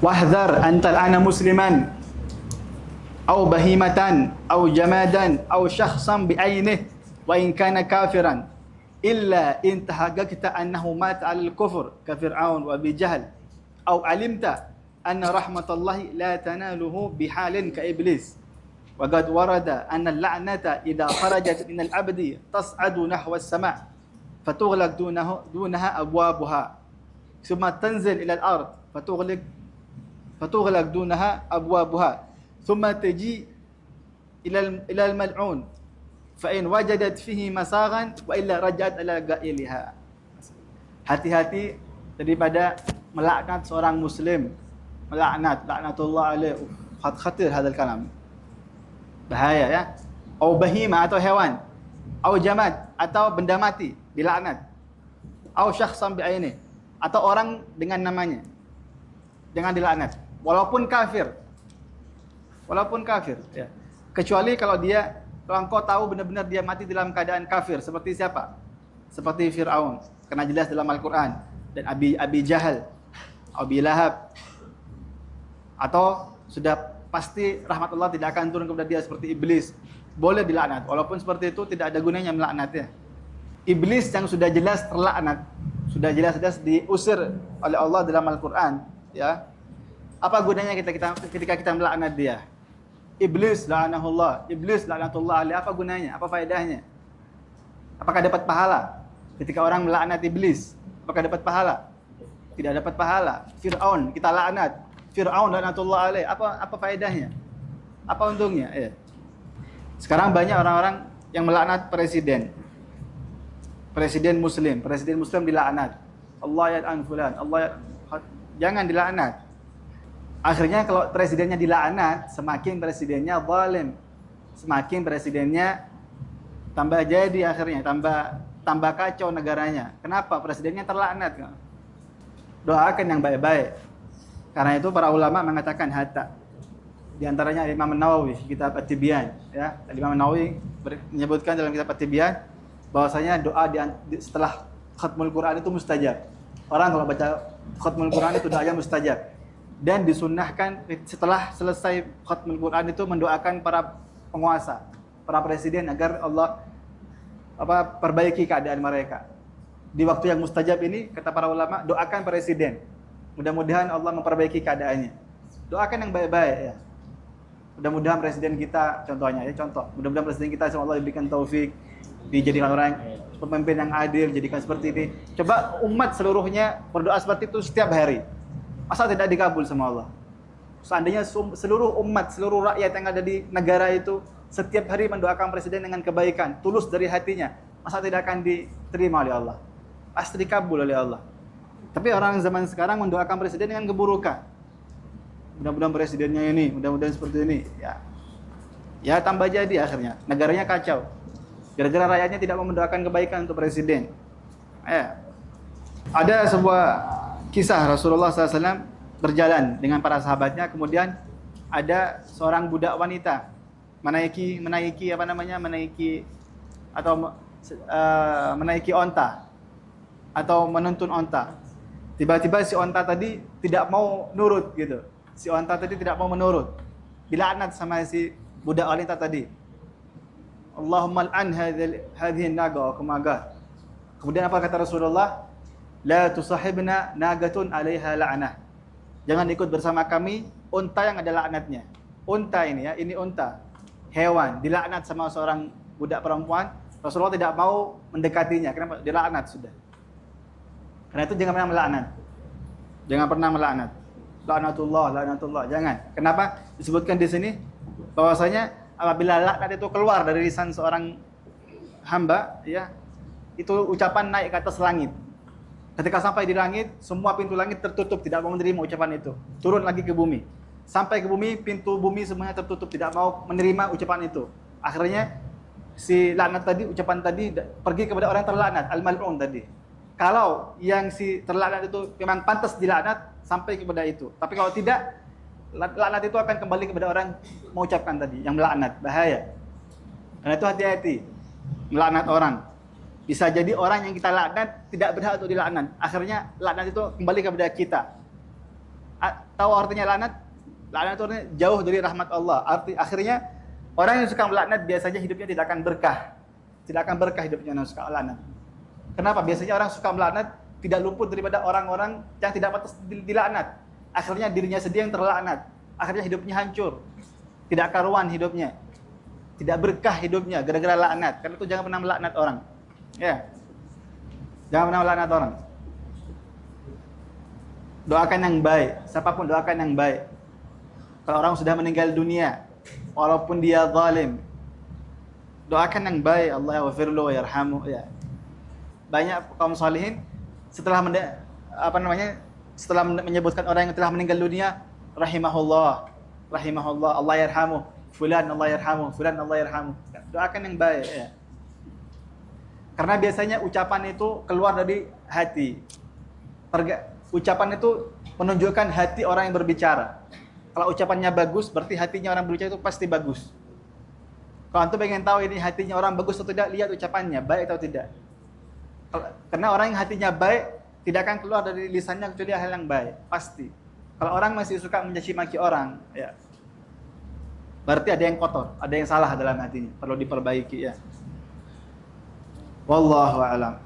Wahdhar an tal'ana musliman aw bahimatan aw jamadan aw syakhsan bi'ainih wa in kana kafiran illa in tahaqqaqta annahu mata 'alal kufr ka fir'aun wa bi jahl aw alimta anna rahmatallahi la tanaluhu bihalin ka iblis wa qad warada anna al-la'nata idha kharajat min al-'abdi tas'adu nahwa as-sama' fatughlaq dunaha abwabuha thumma tanzil ila al-ard fatughlaq dunaha abwabuha thumma taji ila al-mal'un fa in wajadat fihi masaghan wa illa raja'at ala ga'iliha. Hati-hati daripada melaknat seorang muslim, laknatullah alaih. Khatir hadal kalam, bahaya ya. Au bahima atau hewan, au jamad atau benda mati dilaknat, au syakhsan bi'aini atau orang dengan namanya jangan dilaknat walaupun kafir ya. Kecuali kalau engkau tahu benar-benar dia mati dalam keadaan kafir. Seperti siapa? Seperti Fir'aun, karena jelas dalam Al-Quran, dan Abi Jahal, Abi Lahab. Atau sudah pasti rahmat Allah tidak akan turun kepada dia seperti iblis, boleh dilaknat. Walaupun seperti itu tidak ada gunanya melaknatnya. Iblis yang sudah jelas terlaknat, sudah jelas-jelas diusir oleh Allah dalam Al-Quran, ya. Apa gunanya ketika kita melaknat dia? Iblis la'anahullah, iblis la'natullah alaih. Apa gunanya? Apa faedahnya? Apakah dapat pahala ketika orang melaknat iblis? Apakah dapat pahala? Tidak dapat pahala. Fir'aun kita laknat, Fir'aun la'natullah alaih. Apa faedahnya? Apa untungnya? Ya. Sekarang banyak orang-orang yang melaknat presiden muslim dilaknat. Allah yal'an fulan, jangan dilaknat. Akhirnya kalau presidennya dilaknat, semakin presidennya zalim, semakin presidennya tambah jadi, akhirnya tambah kacau negaranya. Kenapa? Presidennya terlaknat. Doakan yang baik-baik. Karena itu para ulama mengatakan hatta. Di antaranya Imam Nawawi kitab At-Tibyan, ya. Imam Nawawi menyebutkan dalam kitab At-Tibyan bahwasanya doa setelah khatmul Quran itu mustajab. Orang kalau baca khatmul Quran itu doanya mustajab. Dan disunnahkan setelah selesai khatmul Quran itu mendoakan para penguasa, para presiden agar Allah perbaiki keadaan mereka. Di waktu yang mustajab ini, kata para ulama, doakan presiden. Mudah-mudahan Allah memperbaiki keadaannya. Doakan yang baik-baik ya. Mudah-mudahan presiden kita, contohnya ya, mudah-mudahan presiden kita semoga Allah diberikan taufik, dijadikan orang pemimpin yang adil, jadikan seperti ini. Coba umat seluruhnya berdoa seperti itu setiap hari. Masa tidak dikabul sama Allah? Seandainya seluruh umat, seluruh rakyat yang ada di negara itu setiap hari mendoakan presiden dengan kebaikan, tulus dari hatinya, masa tidak akan diterima oleh Allah? Pasti dikabul oleh Allah. Tapi orang zaman sekarang mendoakan presiden dengan keburukan. Mudah-mudahan presidennya ini, mudah-mudahan seperti ini. Ya tambah jadi akhirnya. Negaranya kacau. Gara-gara rakyatnya tidak mau mendoakan kebaikan untuk presiden. Ada sebuah kisah Rasulullah SAW berjalan dengan para sahabatnya, kemudian ada seorang budak wanita menaiki onta atau menuntun onta. Tiba-tiba si onta tadi tidak mau nurut gitu. Si onta tadi tidak mau menurut. Dilaknat sama si budak wanita tadi. Allahumma al'an hadhihi naga kamaga. Kemudian apa kata Rasulullah? La tusahibna nagatun 'alaiha la'nah. Jangan ikut bersama kami unta yang ada laknatnya. Unta ini ya, ini unta. Hewan dilaknat sama seorang budak perempuan. Rasulullah tidak mau mendekatinya. Kenapa? Dilaknat sudah. Karena itu jangan pernah melaknat. Jangan pernah melaknat. Laknatullah, jangan. Kenapa? Disebutkan di sini bahwasanya apabila laknat itu keluar dari lisan seorang hamba, ya, itu ucapan naik ke atas langit. Ketika sampai di langit, semua pintu langit tertutup, tidak mau menerima ucapan itu. Turun lagi ke bumi. Sampai ke bumi, pintu bumi semuanya tertutup, tidak mau menerima ucapan itu. Akhirnya si laknat tadi, ucapan tadi pergi kepada orang terlaknat, al-mal'un tadi. Kalau yang si terlaknat itu memang pantas dilaknat, sampai kepada itu. Tapi kalau tidak, laknat itu akan kembali kepada orang mengucapkan tadi, yang melaknat. Bahaya. Karena itu hati-hati melaknat orang. Bisa jadi orang yang kita laknat tidak berhak untuk dilaknat. Akhirnya laknat itu kembali kepada kita. Tahu artinya laknat? Laknat itu artinya jauh dari rahmat Allah. Akhirnya orang yang suka melaknat biasanya hidupnya tidak akan berkah. Tidak akan berkah hidupnya yang suka laknat. Kenapa? Biasanya orang suka melaknat tidak luput daripada orang-orang yang tidak pantas dilaknat. Akhirnya dirinya sendiri yang terlaknat. Akhirnya hidupnya hancur. Tidak karuan hidupnya. Tidak berkah hidupnya gara-gara laknat. Karena itu jangan pernah melaknat orang. Ya. Jangan pernah melaknat orang. Doakan yang baik. Siapapun doakan yang baik. Kalau orang sudah meninggal dunia, walaupun dia zalim, doakan yang baik. Allah yaghfirlu wa yarhamu. Ya. Banyak kaum salihin setelah setelah menyebutkan orang yang telah meninggal dunia, rahimahullah, rahimahullah, Allah yarhamu, fulan Allah yarhamu, fulan Allah yarhamu. Doakan yang baik. Ya. Karena biasanya ucapan itu keluar dari hati. Ucapan itu menunjukkan hati orang yang berbicara. Kalau ucapannya bagus, berarti hatinya orang berbicara itu pasti bagus. Kalau antum pengen tahu ini hatinya orang bagus atau tidak, lihat ucapannya, baik atau tidak. Karena orang yang hatinya baik, tidak akan keluar dari lisannya kecuali hal yang baik, pasti. Kalau orang masih suka mencaci maki orang, ya, berarti ada yang kotor, ada yang salah dalam hatinya, perlu diperbaiki ya. Wallahu a'lam.